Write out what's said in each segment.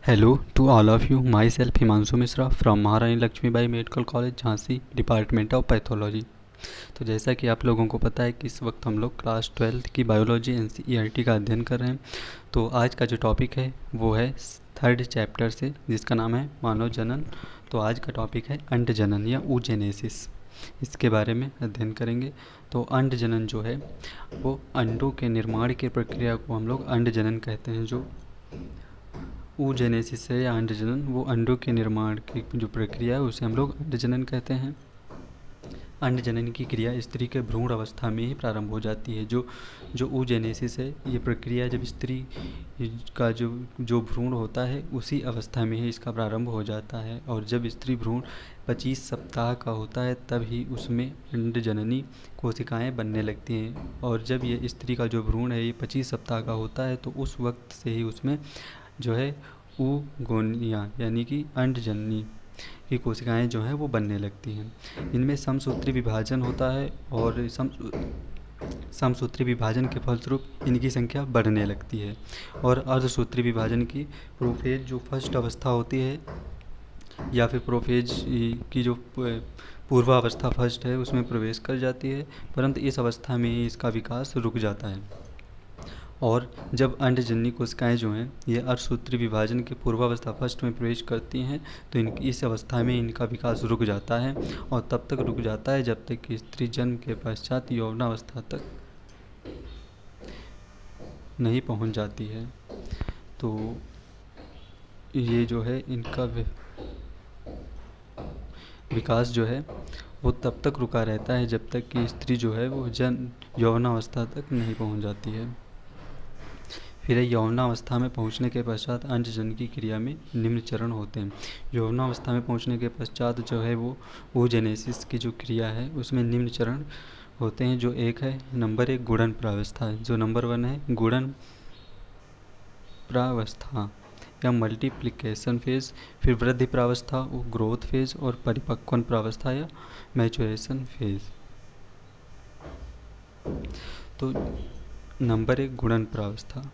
Hello to all of you. Myself Himanshu Mishra from Maharani Laxmibai medical college Jhansi, department of pathology. तो जैसा कि आप लोगों को पता है कि इस वक्त हम लोग क्लास 12 की बायोलॉजी एनसीईआरटी का अध्ययन कर रहे हैं। तो आज का जो टॉपिक है वो है थर्ड चैप्टर से, जिसका नाम है मानव जनन। तो आज का टॉपिक है अंड जनन या ऊजेनेसिस। इसके बारे में अध्ययन करेंगे। तो अंड जनन जो है वो अंडों के निर्माण की प्रक्रिया को हम लोग अंड जनन कहते हैं। जो ऊजेनेसिस है या अंड जनन, वो अंडों के निर्माण की जो प्रक्रिया है उसे हम लोग अंड जनन कहते हैं। अंड जनन की क्रिया स्त्री के भ्रूण अवस्था में ही प्रारंभ हो जाती है। जो ऊजेनेसिस है, ये प्रक्रिया जब स्त्री का जो भ्रूण होता है उसी अवस्था में ही इसका प्रारंभ हो जाता है। और जब स्त्री भ्रूण 25 सप्ताह का होता है तब ही उसमें अंड जननी कोशिकाएं बनने लगती हैं। और जब ये स्त्री का जो भ्रूण है ये 25 सप्ताह का होता है तो उस वक्त से ही उसमें जो है ऊगोनिया यानी कि अंड जननी की कोशिकाएं जो हैं वो बनने लगती हैं। इनमें समसूत्री विभाजन होता है और समसूत्री विभाजन के फलस्वरूप इनकी संख्या बढ़ने लगती है। और अर्धसूत्री विभाजन की प्रोफेज जो फर्स्ट अवस्था होती है या फिर प्रोफेज की जो पूर्वावस्था फर्स्ट है उसमें प्रवेश कर जाती है, परंतु इस अवस्था में ही इसका विकास रुक जाता है। और जब अंडजन्य कोशिकाएं जो हैं ये अर्धसूत्री विभाजन के पूर्वावस्था फर्स्ट में प्रवेश करती हैं तो इस अवस्था में इनका विकास रुक जाता है। और तब तक रुक जाता है जब तक कि स्त्री जन्म के पश्चात यौवनावस्था तक नहीं पहुंच जाती है। तो ये जो है इनका विकास जो है वो तब तक रुका रहता है जब तक कि स्त्री जो है वो यौवनावस्था तक नहीं पहुंच जाती है। फिर यौवनावस्था में पहुंचने के पश्चात अंडजन की क्रिया में निम्न चरण होते हैं। यौवनावस्था में पहुंचने के पश्चात जो है वो oogenesis की जो क्रिया है उसमें निम्न चरण होते हैं। जो एक है नंबर 1 गुणन प्रावस्था है, जो नंबर 1 है गुणन प्रावस्था या मल्टीप्लिकेशन फेज। फिर वृद्धि प्रावस्था वो ग्रोथ फेज, और परिपक्वन प्रावस्था या मैचुरेशन फेज। तो नंबर 1 गुणन प्रावस्था।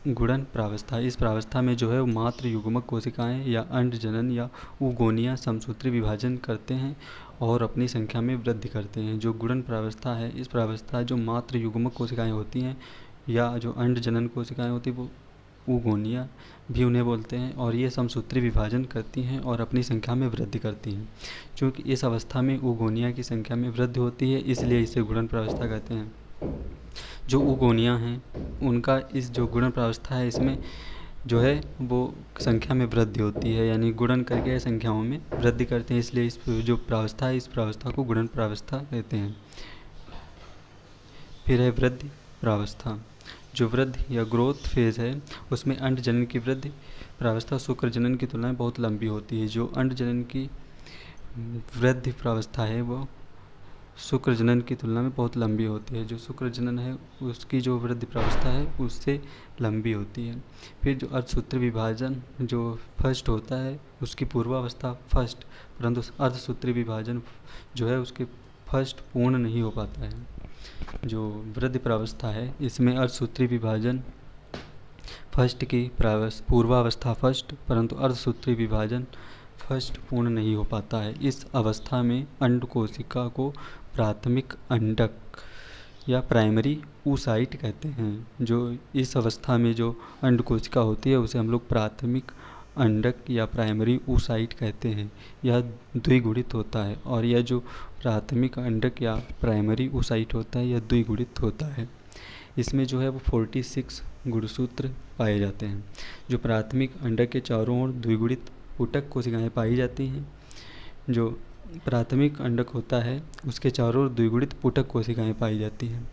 गुणन प्रावस्था, इस प्रावस्था में जो है वो मात्र युग्मक कोशिकाएं या अंड जनन या ऊगोनिया समसूत्री विभाजन करते हैं और अपनी संख्या में वृद्धि करते हैं। जो गुणन प्रावस्था है, इस प्रावस्था जो मात्र युग्मक कोशिकाएं होती हैं या जो अंड जनन कोशिकाएं होती हैं वो ऊगोनिया भी उन्हें बोलते हैं, और ये समसूत्री विभाजन करती हैं और अपनी संख्या में वृद्धि करती हैं। क्योंकि इस अवस्था में ऊगोनिया की संख्या में वृद्धि होती है इसलिए इसे गुणन प्रावस्था कहते हैं। जो ऊगोनिया हैं उनका इस जो गुणन प्रावस्था है इसमें जो है वो संख्या में वृद्धि होती है, यानी गुणन करके संख्याओं में वृद्धि करते हैं, इसलिए इस जो प्रावस्था है इस प्रावस्था को गुणन प्रावस्था कहते हैं। फिर है वृद्धि प्रावस्था। जो वृद्धि या ग्रोथ फेज है उसमें अंड जनन की वृद्धि प्रावस्था शुक्र जनन की तुलना में बहुत लंबी होती है। जो अंड जनन की वृद्धि प्रावस्था है वो शुक्र जनन की तुलना में बहुत लंबी होती है। जो शुक्र जनन है उसकी जो वृद्धि प्रावस्था है उससे लंबी होती है। फिर जो अर्धसूत्री विभाजन जो फर्स्ट होता है उसकी पूर्वावस्था फर्स्ट, परंतु अर्धसूत्री विभाजन जो है उसके फर्स्ट पूर्ण नहीं हो पाता है। जो वृद्धि प्रावस्था है इसमें अर्धसूत्री विभाजन फर्स्ट की पूर्वावस्था फर्स्ट, परंतु अर्धसूत्री विभाजन फर्स्ट पूर्ण नहीं हो पाता है। इस अवस्था में अंड कोशिका को प्राथमिक अंडक या प्राइमरी oocyte कहते हैं। जो इस अवस्था में जो अंड कोशिका होती है उसे हम लोग प्राथमिक अंडक या प्राइमरी oocyte कहते हैं। यह द्विगुणित होता है, और यह जो प्राथमिक अंडक या प्राइमरी oocyte होता है यह द्विगुणित होता है। इसमें जो है वो 46 गुणसूत्र पाए जाते हैं। जो प्राथमिक अंडक के चारों ओर द्विगुणित पुटक कोशिकाएं पाई जाती हैं। जो प्राथमिक अंडक होता है उसके चारों ओर द्विगुणित पुटक कोशिकाएं पाई जाती हैं।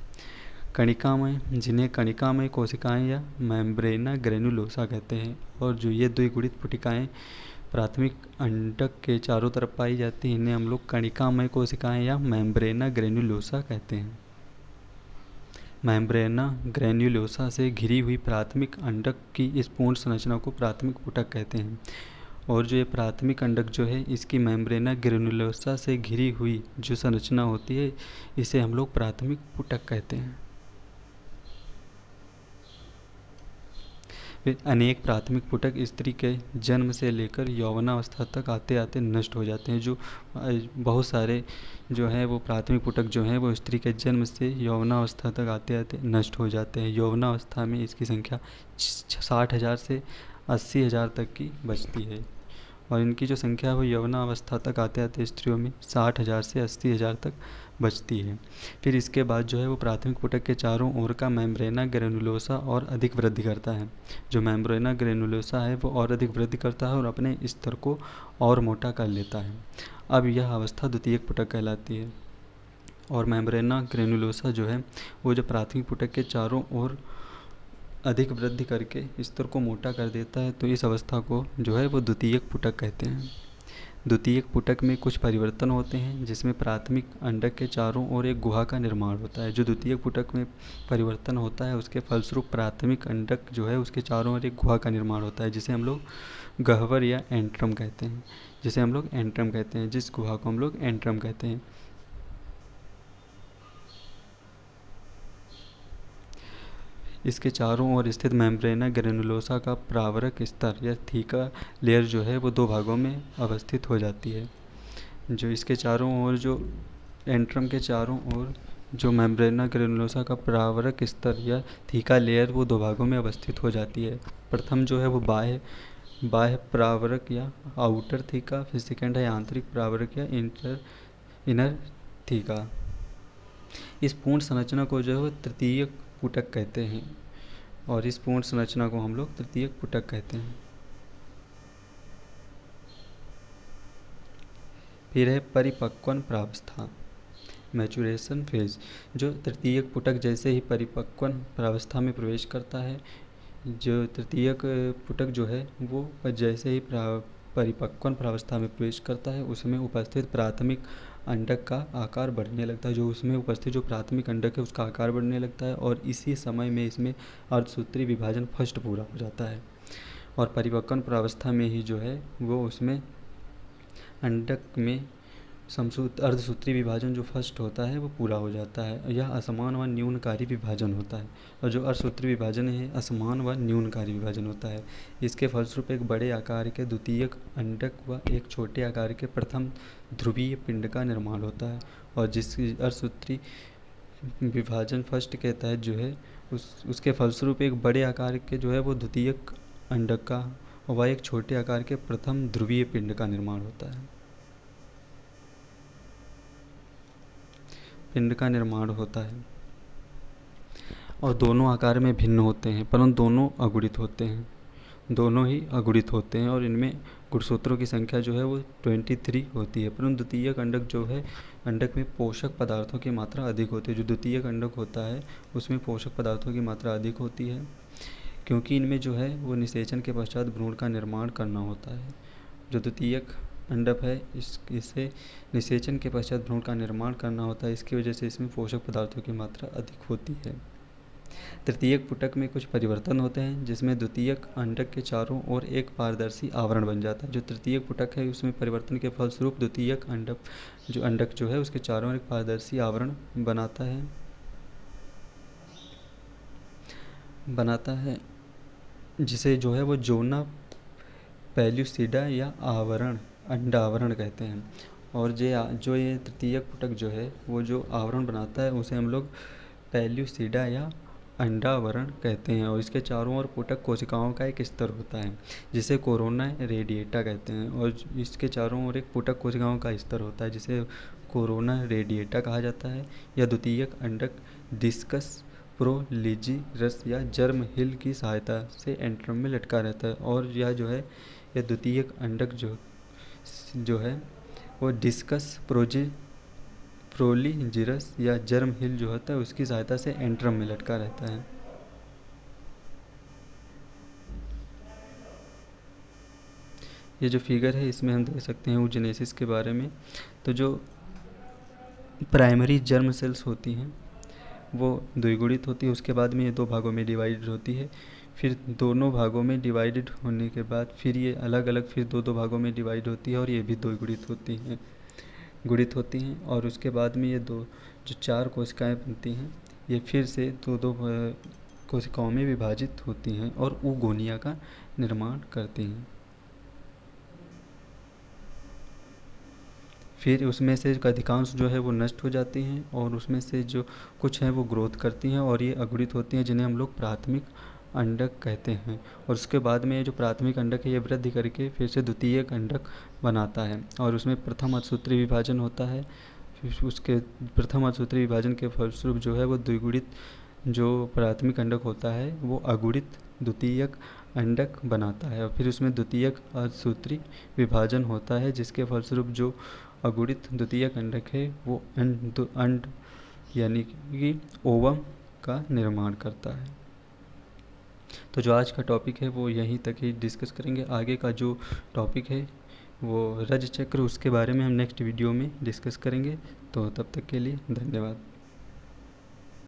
कणिकामय, जिन्हें कणिकामय कोशिकाएं या मेम्ब्रेना ग्रेनुलोसा कहते हैं, और जो ये द्विगुणित पुटिकाएं प्राथमिक अंडक के चारों तरफ पाई जाती हैं इन्हें हम लोग कणिकामय कोशिकाएं या मेम्ब्रेना ग्रेनुलोसा कहते हैं। मेम्ब्रेना ग्रेन्युलोसा से घिरी हुई प्राथमिक अंडक की इस पूर्ण संरचना को प्राथमिक पुटक कहते हैं। और जो ये प्राथमिक अंडक जो है इसकी मेम्ब्रेना ग्रेन्युलोसा से घिरी हुई जो संरचना होती है इसे हम लोग प्राथमिक पुटक कहते हैं। फिर अनेक प्राथमिक पुटक स्त्री के जन्म से लेकर यौवनावस्था तक आते आते नष्ट हो जाते हैं। जो बहुत सारे जो हैं वो प्राथमिक पुटक जो हैं वो स्त्री के जन्म से यौवनावस्था तक आते आते नष्ट हो जाते हैं। यौवनावस्था में इसकी संख्या 60,000 से 80,000 तक की बचती है, और इनकी जो संख्या है वो यौवनावस्था तक आते आते स्त्रियों में 60,000 से 80,000 तक बचती है। फिर इसके बाद जो है वो प्राथमिक पुटक के चारों ओर का मेम्ब्रेना ग्रेनुलोसा और अधिक वृद्धि करता है। जो मेम्ब्रेना ग्रेनुलोसा है वो और अधिक वृद्धि करता है और अपने स्तर को और मोटा कर लेता है। अब यह अवस्था द्वितीयक पुटक कहलाती है। और मेम्ब्रेना ग्रेनुलोसा जो है वो जो प्राथमिक पुटक के चारों ओर अधिक वृद्धि करके स्तर को मोटा कर देता है, तो इस अवस्था को जो है वो द्वितीयक पुटक कहते हैं। द्वितीयक पुटक में कुछ परिवर्तन होते हैं, जिसमें प्राथमिक अंडक के चारों ओर एक गुहा का निर्माण होता है। जो द्वितीयक पुटक में परिवर्तन होता है उसके फलस्वरूप प्राथमिक अंडक जो है उसके चारों ओर एक गुहा का निर्माण होता है, जिसे हम लोग गह्वर या एंट्रम कहते हैं। जिस गुहा को हम लोग एंट्रम कहते हैं। इसके चारों ओर स्थित मेम्ब्रेना ग्रेनुलोसा का प्रावरक स्तर या थीका लेयर जो है वो दो भागों में अवस्थित हो जाती है। जो इसके चारों ओर जो एंट्रम के चारों ओर जो मेम्ब्रेना ग्रेनुलोसा का प्रावरक स्तर या थीका लेयर वो दो भागों में अवस्थित हो जाती है। प्रथम जो है वो बाह्य प्रावरक या आउटर थीका, फिर सेकेंड है आंतरिक प्रावरक या इनर थीका। इस पूर्ण संरचना को जो है वो तृतीयक पुटक कहते हैं, और इस पूर्ण संरचना को हम लोग तृतीयक पुटक कहते हैं। फिर है परिपक्वन प्रावस्था, मैचुरेशन फेज। जो तृतीयक पुटक जैसे ही परिपक्वन प्रावस्था में प्रवेश करता है, जो तृतीयक पुटक जो है वो जैसे ही परिपक्वन प्रावस्था में प्रवेश करता है उसमें उपस्थित प्राथमिक अंडक का आकार बढ़ने लगता है। जो उसमें उपस्थित जो प्राथमिक अंडक है उसका आकार बढ़ने लगता है, और इसी समय में इसमें अर्धसूत्री विभाजन फर्स्ट पूरा हो जाता है। और परिपक्वन प्रावस्था में ही जो है वो उसमें अंडक में अर्धसूत्री विभाजन जो फर्स्ट होता है वो पूरा हो जाता है। यह असमान व न्यूनकारी विभाजन होता है, और जो अर्धसूत्री विभाजन है असमान व न्यूनकारी विभाजन होता है। इसके फलस्वरूप एक बड़े आकार के द्वितीयक अंडक व एक छोटे आकार के प्रथम ध्रुवीय पिंड का निर्माण होता है। और जिसकी अर्धसूत्री विभाजन फर्स्ट के तहत जो है उसके फलस्वरूप एक बड़े आकार के जो है वो द्वितीयक अंडक का व एक छोटे आकार के प्रथम ध्रुवीय पिंड का निर्माण होता है। और दोनों आकार में भिन्न होते हैं, परंतु दोनों ही अगुणित होते हैं, और इनमें गुणसूत्रों की संख्या जो है वो 23 होती है। परंतु द्वितीयक अंडक जो है अंडक में पोषक पदार्थों की मात्रा अधिक होती है। जो द्वितीयक अंडक होता है उसमें पोषक पदार्थों की मात्रा अधिक होती है, क्योंकि इनमें जो है वो निषेचन के पश्चात भ्रूण का निर्माण करना होता है। जो द्वितीयक अंडक है इसे निषेचन के पश्चात भ्रूण का निर्माण करना होता है, इसकी वजह से इसमें पोषक पदार्थों की मात्रा अधिक होती है। तृतीयक पुटक में कुछ परिवर्तन होते हैं, जिसमें द्वितीयक अंडक के चारों ओर एक पारदर्शी आवरण बन जाता है। जो तृतीयक पुटक है उसमें परिवर्तन के फलस्वरूप द्वितीयक अंडक जो है उसके चारों ओर एक पारदर्शी आवरण बनाता है, जिसे जो है वो जोना पेल्यूसिडा या अंडावरण कहते हैं। और जो ये तृतीयक पुटक जो है वो जो आवरण बनाता है उसे हम लोग पेल्यूसिडा या अंडावरण कहते हैं। और इसके चारों ओर पुटक कोशिकाओं का एक स्तर होता है, जिसे कोरोना रेडिएटा कहते हैं। और इसके चारों ओर एक पुटक कोशिकाओं का स्तर होता है, जिसे कोरोना रेडिएटा कहा जाता है। यह द्वितीयक अंडक डिस्कस प्रोलिजिरस या जर्म हिल की सहायता से एंट्रम में लटका रहता है। और यह जो है यह द्वितीयक अंडक जो है वो डिस्कस प्रोलिजिरस या जर्म हिल जो होता है उसकी सहायता से एंट्रम में लटका रहता है। ये जो फिगर है इसमें हम देख सकते हैं oogenesis के बारे में। तो जो प्राइमरी जर्म सेल्स होती हैं वो द्विगुणित होती है, उसके बाद में ये दो भागों में डिवाइडेड होती है। फिर दोनों भागों में डिवाइडेड होने के बाद फिर ये अलग अलग फिर दो भागों में डिवाइड होती है, और ये भी गुणित होती हैं। और उसके बाद में ये जो 4 कोशिकाएं बनती हैं ये फिर से दो कोशिकाओं में विभाजित होती हैं और oogonia का निर्माण करती हैं। फिर उसमें से अधिकांश जो है वो नष्ट हो जाती हैं और उसमें से जो कुछ हैं वो ग्रोथ करती हैं और ये अंकुरित होती हैं, जिन्हें हम लोग प्राथमिक अंडक कहते हैं। और उसके बाद में जो प्राथमिक अंडक है ये वृद्धि करके फिर से द्वितीयक अंडक बनाता है और उसमें प्रथम अर्धसूत्री विभाजन होता है। फिर उसके प्रथम अर्धसूत्री विभाजन के फलस्वरूप जो है वो द्विगुणित जो प्राथमिक अंडक होता है वो अगुणित द्वितीयक अंडक बनाता है और फिर उसमें द्वितीयक अर्धसूत्री विभाजन होता है, जिसके फलस्वरूप जो अगुणित द्वितीयक अंडक है वो अंड यानी कि ओवम का निर्माण करता है। तो जो आज का टॉपिक है वो यहीं तक ही डिस्कस करेंगे। आगे का जो टॉपिक है वो रज चक्र, उसके बारे में हम नेक्स्ट वीडियो में डिस्कस करेंगे। तो तब तक के लिए धन्यवाद।